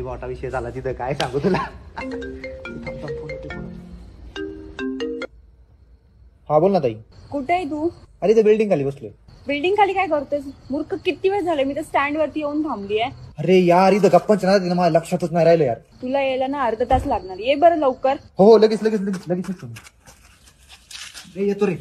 मोठा विषय झाला तिथं, काय सांगू तुला. हा बोल ना ताई. कुठे आहे तू? अरे ते बिल्डिंग खाली बसलोय. बिल्डिंग खाली काय करतोस मूर्ख? किती वेळ झाले मी तर स्टँड वरती येऊन थांबली आहे. अरे यार इथं गप्पांच्या ना माझ्या लक्षातच नाही राहिलं यार. तुला यायला ना अर्धा तास लागणार, ये बरं लवकर. हो लगेच लगेच लगेच लगेच येतो. रे येतो रे.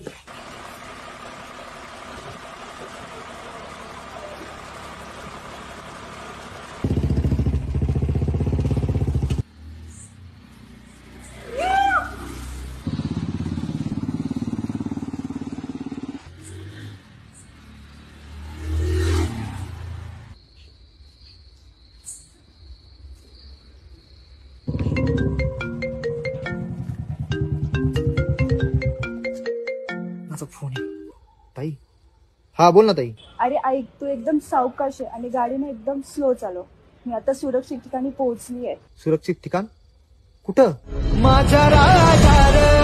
फोन आहे ताई. हा बोल ना ताई. अरे ऐक, तू एकदम सावकाश आहे आणि गाडीने एकदम स्लो चालव. मी आता सुरक्षित ठिकाणी पोहोचली आहे. सुरक्षित ठिकाण कुठं? माझ्या राजा